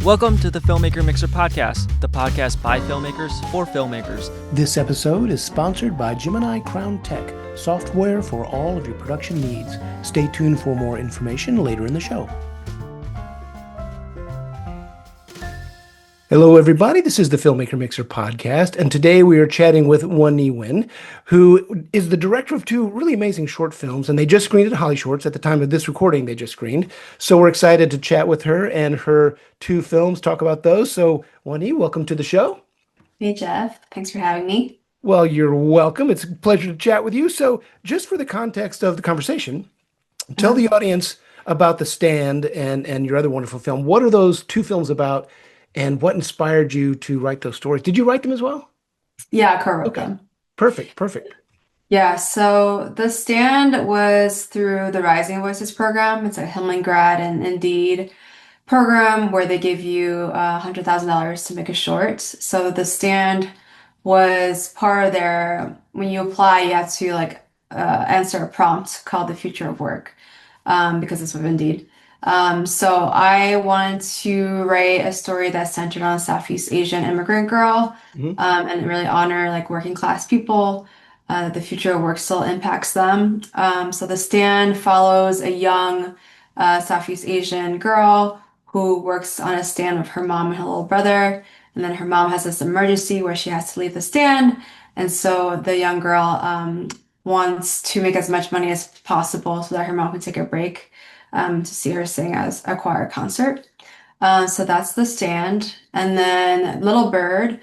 Welcome to the Filmmaker Mixer Podcast, the podcast by filmmakers for filmmakers. This episode is sponsored by Gemini Crown Tech, software for all of your production needs. Stay tuned for more information later in the show. Hello, everybody. This is the Filmmaker Mixer podcast, and today we are chatting with Won-Hee Nguyen, who is the director of two really amazing short films, and they just screened at Holly Shorts. At the time of this recording, they just screened. So we're excited to chat with her and her two films, talk about those. So, Won-Hee, welcome to the show. Hey Jeff, thanks for having me. Well, you're welcome. It's a pleasure to chat with you. So, just for the context of the conversation, tell the audience about The Stand and your other wonderful film. What are those two films about? And what inspired you to write those stories? Did you write them as well? Yeah, I co-wrote Okay. them. Perfect. Yeah, so The Stand was through the Rising Voices program. It's a Hillman grad and Indeed program where they give you $100,000 to make a short. So The Stand was part of when you apply, you have to answer a prompt called the future of work, because it's with Indeed. So I wanted to write a story that's centered on a Southeast Asian immigrant girl, and really honor working class people. The future of work still impacts them. So The Stand follows a young Southeast Asian girl who works on a stand with her mom and her little brother. And then her mom has this emergency where she has to leave the stand. And so the young girl wants to make as much money as possible so that her mom can take a break to see her sing as a choir concert. So that's The Stand. And then Little Bird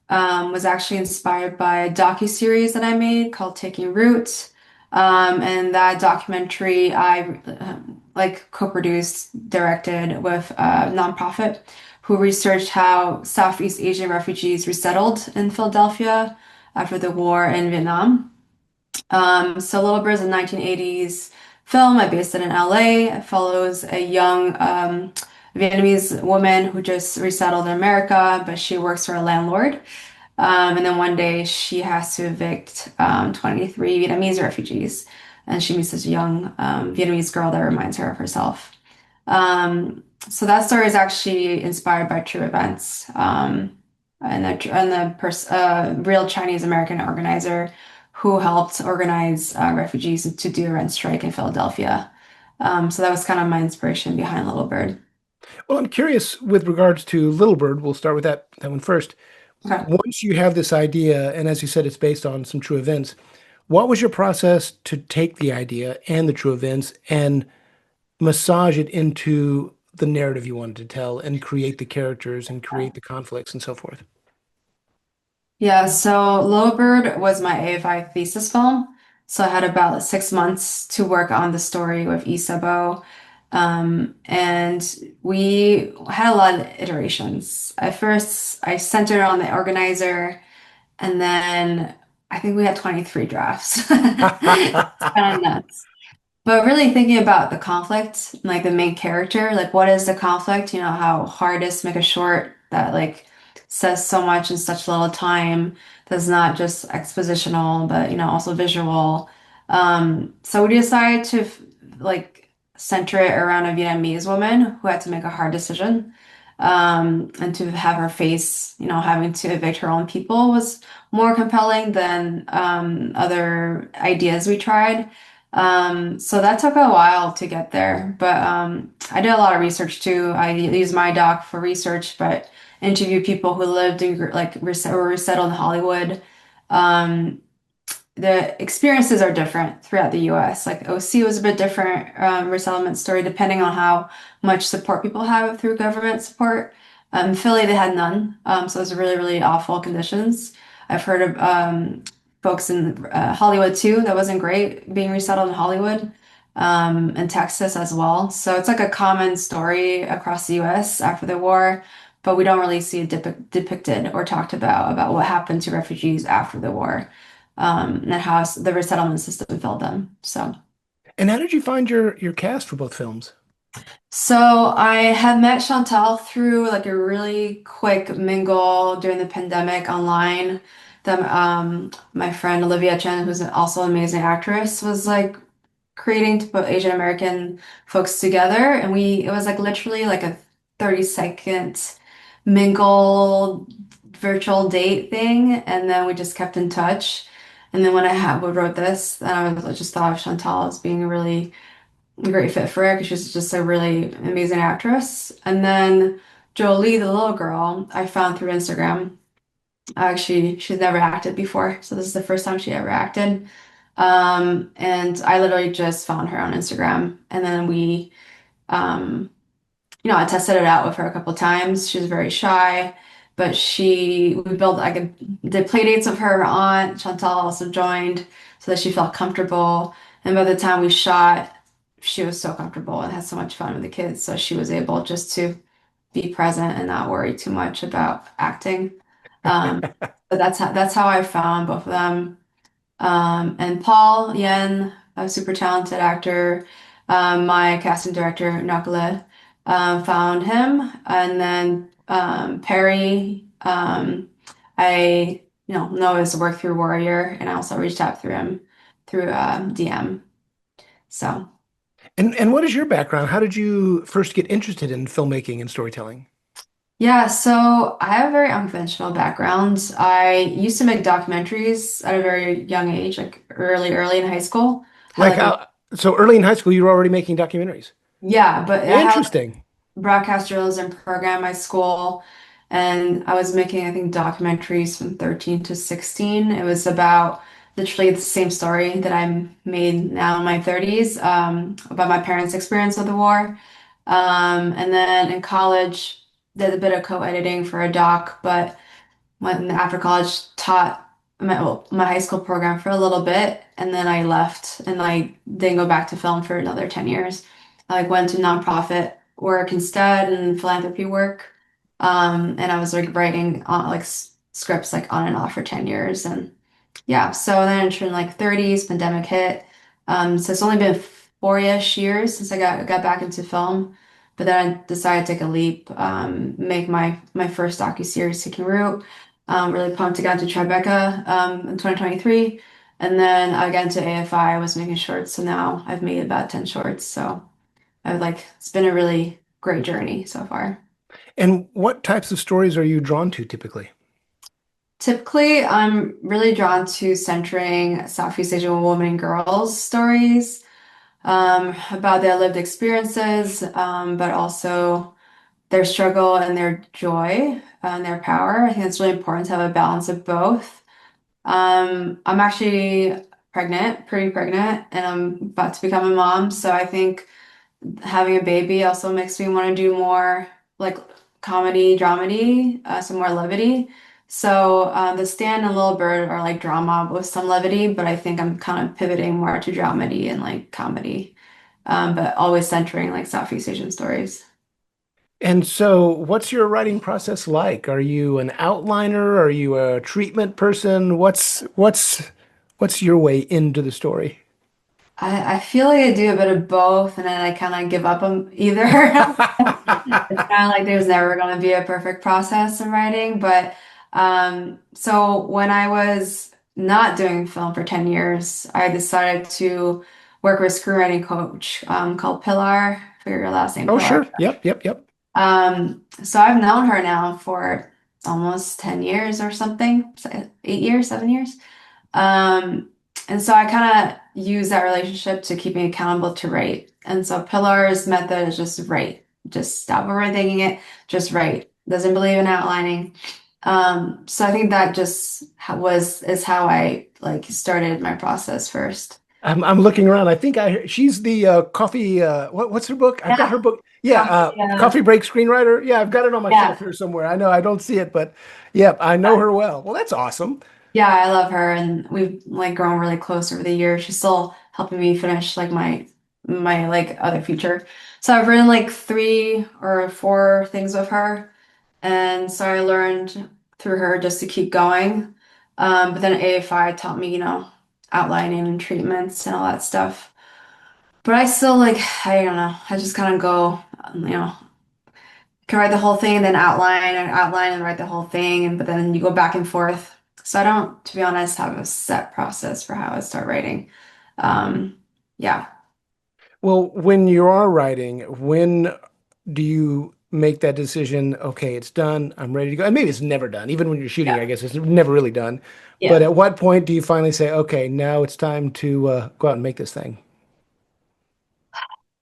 was actually inspired by a docuseries that I made called Taking Root. And that documentary I co-produced, directed with a nonprofit who researched how Southeast Asian refugees resettled in Philadelphia after the war in Vietnam. So Little Bird is a 1980s film. I based it in LA. It follows a young Vietnamese woman who just resettled in America, but she works for a landlord. And then one day she has to evict 23 Vietnamese refugees, and she meets this young Vietnamese girl that reminds her of herself. So that story is actually inspired by true events, and the real Chinese American organizer who helped organize refugees to do a rent strike in Philadelphia. So that was kind of my inspiration behind Little Bird. Well, I'm curious with regards to Little Bird. We'll start with that one first. Okay. Once you have this idea, and as you said, it's based on some true events, what was your process to take the idea and the true events and massage it into the narrative you wanted to tell and create the characters and create the conflicts and so forth? Yeah, so Little Bird was my AFI thesis film. So I had about 6 months to work on the story with Isabo. And we had a lot of iterations. At first, I centered on the organizer, and then I think we had 23 drafts. It's kind of nuts. But really thinking about the conflict, like the main character, like what is the conflict? You know, how hard it is to make a short that says so much in such little time, that's not just expositional, but also visual. So we decided to center it around a Vietnamese woman who had to make a hard decision. And to have her face, having to evict her own people was more compelling than other ideas we tried. So that took a while to get there, but I did a lot of research too. I used my doc for research, but interviewed people who lived in were resettled in Hollywood. The experiences are different throughout the US. Like OC was a bit different resettlement story depending on how much support people have through government support. Philly, they had none, so it was really, really awful conditions. I've heard of folks in Hollywood too. That wasn't great being resettled in Hollywood, and Texas as well. So it's like a common story across the US after the war, but we don't really see it depicted or talked about what happened to refugees after the war, and how the resettlement system failed them. So. And how did you find your cast for both films? So I had met Chantal through a really quick mingle during the pandemic online. My friend Olivia Chen, who's also an amazing actress, was creating to put Asian American folks together, and it was literally a 30-second mingle virtual date thing, and then we just kept in touch. And then when we wrote this, then I just thought of Chantal as being a really great fit for it because she's just a really amazing actress. And then Jolie, the little girl, I found through Instagram. Actually, she's never acted before, so this is the first time she ever acted. And I literally just found her on Instagram, and then um, I tested it out with her a couple times. She was very shy, but we built, did play dates with her aunt. Chantal also joined so that she felt comfortable. And by the time we shot, she was so comfortable and had so much fun with the kids. So she was able just to be present and not worry too much about acting. Um, but that's how I found both of them. And Paul Yen, a super talented actor, my casting director, Nakale, found him. And then Perry, I know his work through Warrior, and I also reached out through him through DM. So. And what is your background? How did you first get interested in filmmaking and storytelling? Yeah, so I have a very unconventional background. I used to make documentaries at a very young age, like early in high school. Had Like like a how, so early in high school, you were already making documentaries. Yeah, but I had Interesting. broadcast journalism program at my school, and I was making, I think, documentaries from 13 to 16. It was about literally the same story that I made now in my 30s, about my parents' experience with the war. And then in college, did a bit of co-editing for a doc, but went after college, taught my high school program for a little bit, and then I left and I didn't go back to film for another 10 years. I went to nonprofit work instead and philanthropy work. And I was like writing on scripts like on and off for 10 years. And yeah, so then I turned like 30s, pandemic hit. So it's only been 4-ish years since I got back into film. But then I decided to take a leap, make my first docuseries, Taking Root. Really pumped to get into Tribeca in 2023. And then I got into AFI, I was making shorts. So now I've made about 10 shorts. So it's been a really great journey so far. And what types of stories are you drawn to typically? Typically, I'm really drawn to centering Southeast Asian women and girls stories, about their lived experiences, but also their struggle and their joy and their power. I think it's really important to have a balance of both. I'm actually pregnant, pretty pregnant, and I'm about to become a mom. So I think having a baby also makes me want to do more like comedy, dramedy, some more levity. So The Stand and Little Bird are like drama with some levity, but I think I'm kind of pivoting more to dramedy and like comedy, but always centering like Southeast Asian stories. And so, what's your writing process like? Are you an outliner? Are you a treatment person? What's your way into the story? I feel like I do a bit of both, and then I kind of give up on either. It's kind of like there's never going to be a perfect process in writing, but so when I was not doing film for 10 years, I decided to work with a screenwriting coach called Pilar. Figure your last name, Oh, Pilar. sure. Yep, yep, yep. So I've known her now for almost 10 years or something, 8 years, 7 years. Um, and so I kind of use that relationship to keep me accountable to write. And so Pilar's method is just write. Just stop overthinking it, just write. Doesn't believe in outlining. So I think that just is how I like started my process first. I'm looking around. I think she's the coffee what's her book? I've got her Yeah, book. Yeah, coffee. Coffee Break screenwriter. Yeah, I've got it on my Yeah. shelf here somewhere. I know I don't see it, but yeah, I know her well. Well, that's awesome. Yeah, I love her, and we've like grown really close over the years. She's still helping me finish like my like other feature. So I've written like 3 or 4 things with her, and so I learned through her just to keep going. But then AFI taught me, outlining and treatments and all that stuff. But I still like I don't know. I just kind of go, can write the whole thing and then outline and write the whole thing, and but then you go back and forth. So I don't, to be honest, have a set process for how I start writing. Yeah. Well, when you are writing, when do you make that decision? Okay, it's done. I'm ready to go. And maybe it's never done. Even when you're shooting, I Yeah. guess it's never really done. But Yeah. at what point do you finally say, okay, now it's time to go out and make this thing?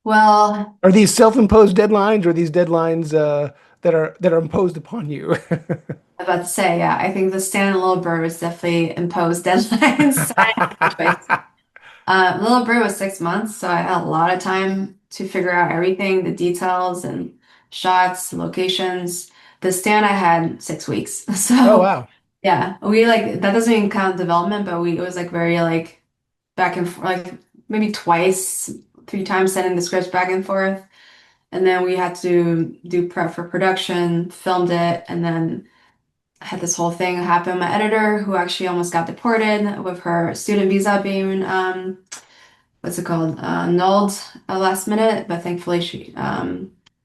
Well, Are these self-imposed deadlines or are these deadlines that are imposed upon you? I'm about to say, yeah, I think the Stand and Little Bird was definitely imposed deadlines. So I had no choice. Little Bird was 6 months, so I had a lot of time to figure out everything, the details and shots, locations. The Stand I had 6 weeks. Oh So wow. yeah, we like that doesn't even count development, but we it was like very like back and forth, like maybe twice, 3 times sending the scripts back and forth. And then we had to do prep for production, filmed it, and then I had this whole thing happen. My editor, who actually almost got deported with her student visa being what's it called, annulled last minute, but thankfully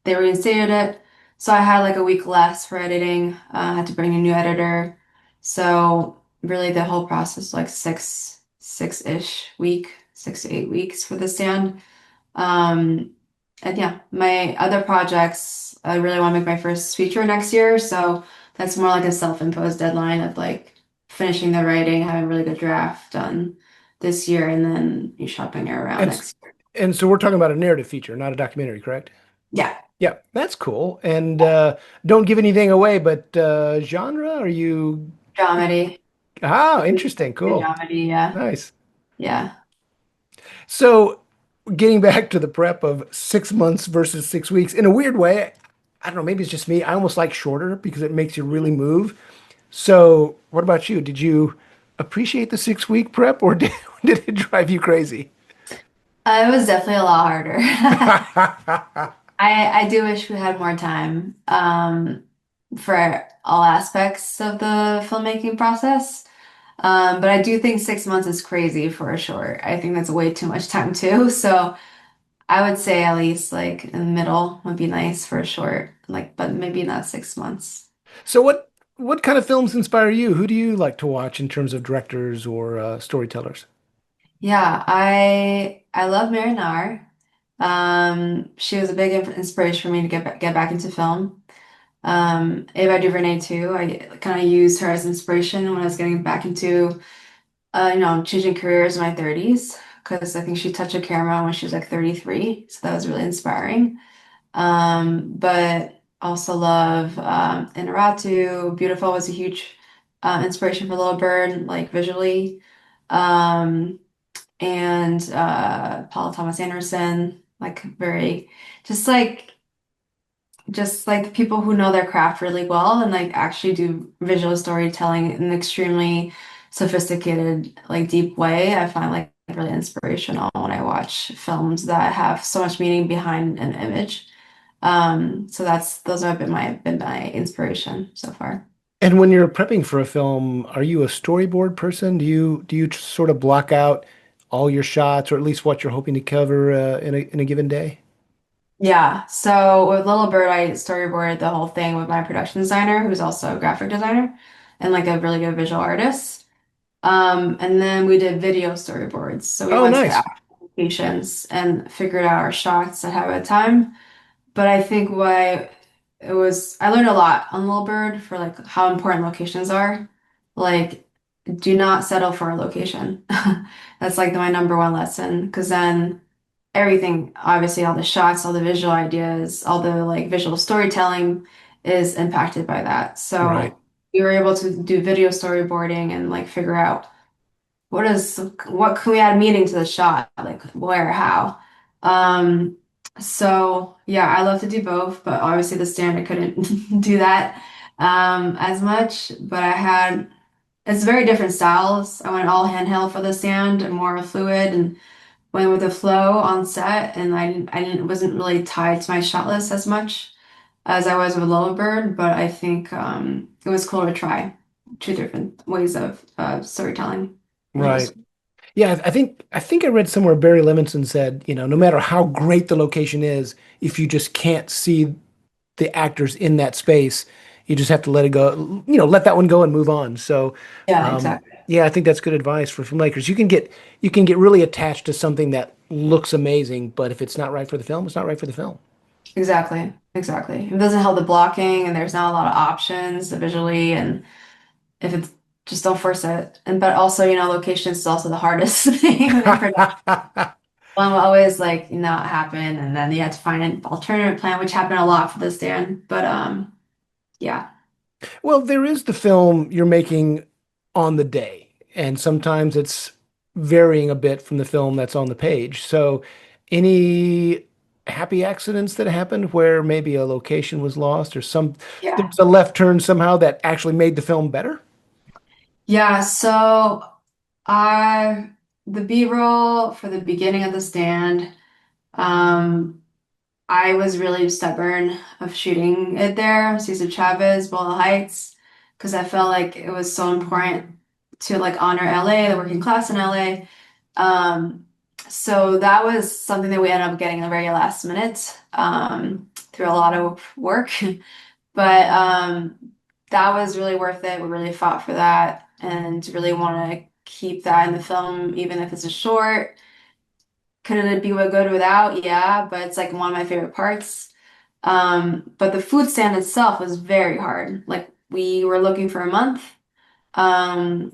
they reinstated it. So I had like a week less for editing. I had to bring a new editor. So really the whole process like six-ish week, 6 to 8 weeks for the stand. Um, and yeah, my other projects, I really want to make my first feature next year. So that's more like a self-imposed deadline of like finishing the writing, having a really good draft done this year, and then you shopping it around And s- next year. and so we're talking about a narrative feature, not a documentary, correct? Yeah, Yeah, that's cool. And don't give anything away, but genre, are you dramedy. interesting, cool. Dramedy, yeah. Nice. Yeah. So getting back to the prep of 6 months versus 6 weeks, in a weird way, I don't know, maybe it's just me. I almost like shorter because it makes you really move. So what about you? Did you appreciate the 6 week prep or did it drive you crazy? It was definitely a lot harder. I do wish we had more time for all aspects of the filmmaking process. But I do think 6 months is crazy for a short. I think that's way too much time too. So I would say at least like in the middle would be nice for a short, like, but maybe not 6 months. So what kind of films inspire you? Who do you like to watch in terms of directors or storytellers? Yeah, I love Marinara. She was a big inspiration for me to get back into film. Ava DuVernay too. I kind of used her as inspiration when I was getting back into changing careers in my 30s because I think she touched a camera when she was like 33, so that was really inspiring. But also love Inaratu. Beautiful was a huge inspiration for Little Bird, like visually. Um, and Paul Thomas Anderson, like very just just like people who know their craft really well and like actually do visual storytelling in an extremely sophisticated, like deep way. I find like really inspirational when I watch films that have so much meaning behind an image. So those have been my inspiration so far. And when you're prepping for a film, are you a storyboard person? Do you sort of block out all your shots or at least what you're hoping to cover in a given day? Yeah, so with Little Bird, I storyboarded the whole thing with my production designer, who's also a graphic designer and like a really good visual artist. And then we did video storyboards. So we Oh, went to the nice. actual locations and figured out our shots ahead of time. But I think I learned a lot on Little Bird for like how important locations are. Like, do not settle for a location. That's like my number one lesson. Because then everything, obviously, all the shots, all the visual ideas, all the like visual storytelling is impacted by that. Right. So we were able to do video storyboarding and like figure out what can we add meaning to the shot, like where, how. Um, so yeah, I love to do both, but obviously the stand I couldn't do that as much. But it's very different styles. I went all handheld for the stand and more fluid and went with the flow on set, and wasn't really tied to my shot list as much as I was with Little Bird. But I think it was cool to try two different ways of storytelling visual. Right. Yeah, I think I read somewhere Barry Levinson said, no matter how great the location is, if you just can't see the actors in that space, you just have to let it go, let that one go and move on. So, Yeah, exactly. yeah, I think that's good advice for filmmakers. You can get really attached to something that looks amazing, but if it's not right for the film, it's not right for the film. Exactly. Exactly. It doesn't help the blocking, and there's not a lot of options visually, and if it's just don't force it. And but also, location is also the hardest thing in production. One will always like not happen, and then you have to find an alternative plan, which happened a lot for this stand. But yeah. Well, there is the film you're making on the day, and sometimes it's varying a bit from the film that's on the page. So, any happy accidents that happened where maybe a location was lost or there Yeah. was a left turn somehow that actually made the film better? Yeah, so I the B-roll for the beginning of the stand, um, I was really stubborn of shooting it there, Cesar Chavez, Boyle Heights, because I felt like it was so important to like honor LA, the working class in LA. Um, so that was something that we ended up getting in the very last minute, through a lot of work. But that was really worth it. We really fought for that and really want to keep that in the film, even if it's a short. Could it be good without? Yeah, but it's like one of my favorite parts. But the food stand itself was very hard. Like we were looking for a month.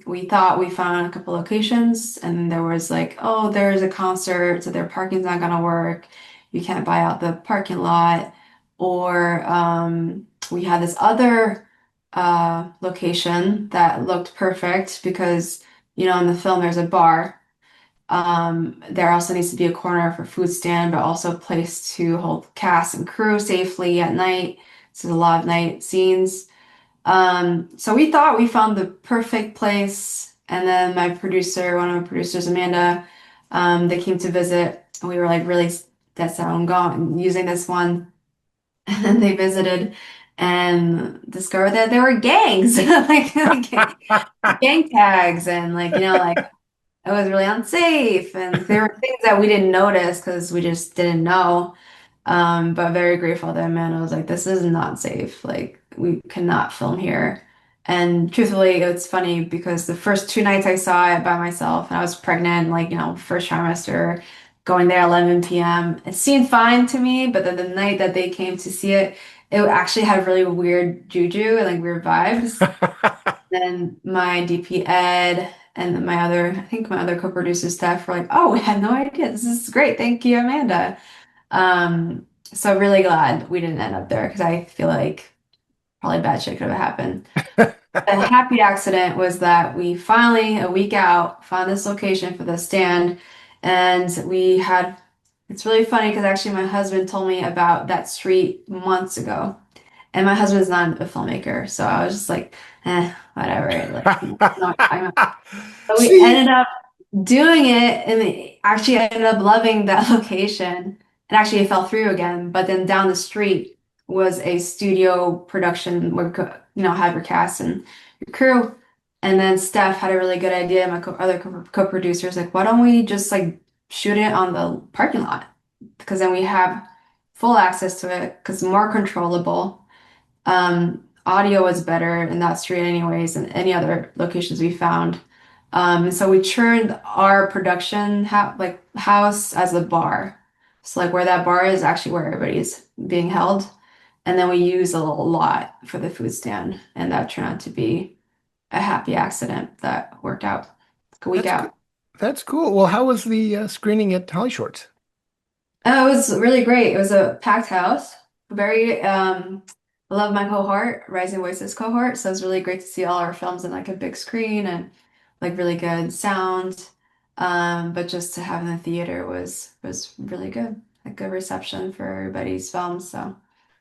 We thought we found a couple locations, and there was like, oh, there's a concert, so their parking's not gonna work. You can't buy out the parking lot. Or we had this other location that looked perfect because, in the film there's a bar. There also needs to be a corner for food stand, but also a place to hold cast and crew safely at night. So there's a lot of night scenes. So we thought we found the perfect place. And then one of my producers, Amanda, they came to visit. And we were like, really, that's how I'm going, using this one. And then they visited and discovered that there were gangs, like gang tags, and like it was really unsafe. And there were things that we didn't notice because we just didn't know. But very grateful that Amanda was like, this is not safe. Like, we cannot film here. And truthfully, it's funny because the first 2 nights I saw it by myself, and I was pregnant, like, first trimester, going there 11 p.m. It seemed fine to me, but then the night that they came to see it, it actually had really weird juju and like weird vibes. Then my DP Ed and I think my other co-producer staff were like, "Oh, we had no idea. This is great. Thank you, Amanda." So really glad we didn't end up there because I feel like probably bad shit could have happened. The happy accident was that we finally, a week out, found this location for the stand, and it's really funny because actually my husband told me about that street months ago. And my husband's not a filmmaker, so I was just like, whatever. Like, no, but we See, ended up doing it, and actually I ended up loving that location. And actually, it fell through again. But then down the street was a studio production where have your cast and your crew. And then Steph had a really good idea. My other co-producers like, why don't we just like shoot it on the parking lot? Because then we have full access to it because more controllable. Audio was better in that street anyways than any other locations we found. And so we turned our production house as a bar. So like where that bar is actually where everybody's being held. And then we use a little lot for the food stand. And that turned out to be a happy accident that worked out a week that's good. out. That's cool. Well, how was the screening at Holly Shorts? Oh, it was really great. It was a packed house. Very, I love my cohort, Rising Voices cohort. So it was really great to see all our films in like a big screen and like really good sound. But just to have in the theater was really good. A good reception for everybody's films. So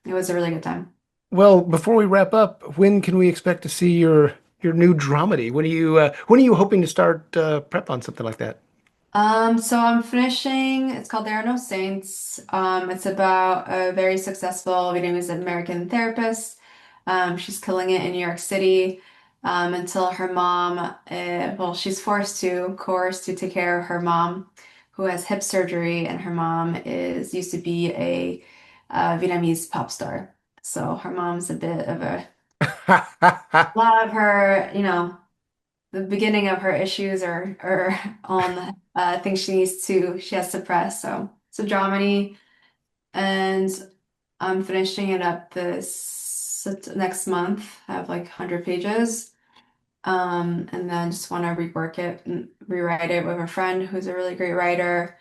it was a really good time. Well, before we wrap up, when can we expect to see your new dramedy? When are you hoping to start prep on something like that? So I'm finishing, it's called There Are No Saints. It's about a very successful Vietnamese American therapist. She's killing it in New York City, until her mom, she's coerced to take care of her mom, who has hip surgery, and her mom is used to be a Vietnamese pop star. So her mom's a bit of lot of her, the beginning of her issues are on things she has suppressed. So it's a dramedy, and I'm finishing it up this next month. I have like 100 pages. And then just want to rework it and rewrite it with a friend who's a really great writer.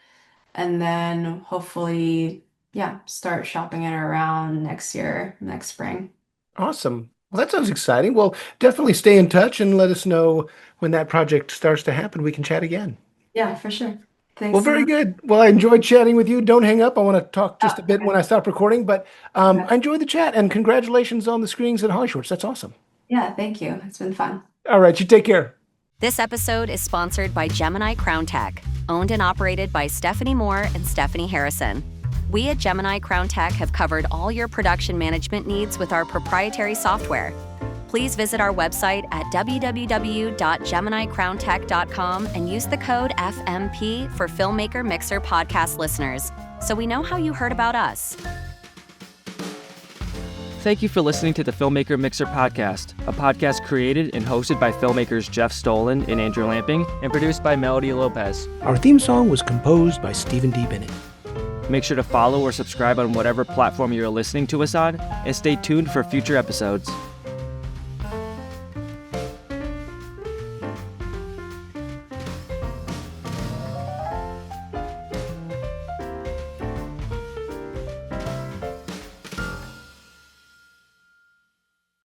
And then hopefully, yeah, start shopping it around next year, next spring. Awesome. Well, that sounds exciting. Well, definitely stay in touch and let us know when that project starts to happen. We can chat again. Yeah, for sure. Well, Thanks so very much. good. Well, I enjoyed chatting with you. Don't hang up. I want to talk Oh, just a bit okay. when I stop recording, but Okay. I enjoyed the chat and congratulations on the screenings at Holly Shorts. That's awesome. Yeah, thank you. It's been fun. All right, you take care. This episode is sponsored by Gemini Crown Tech, owned and operated by Stephanie Moore and Stephanie Harrison. We at Gemini Crown Tech have covered all your production management needs with our proprietary software. Please visit our website at www.geminicrowntech.com and use the code FMP for Filmmaker Mixer podcast listeners, so we know how you heard about us. Thank you for listening to the Filmmaker Mixer podcast, a podcast created and hosted by filmmakers Jeff Stolen and Andrew Lamping and produced by Melody Lopez. Our theme song was composed by Stephen D. Bennett. Make sure to follow or subscribe on whatever platform you're listening to us on, and stay tuned for future episodes.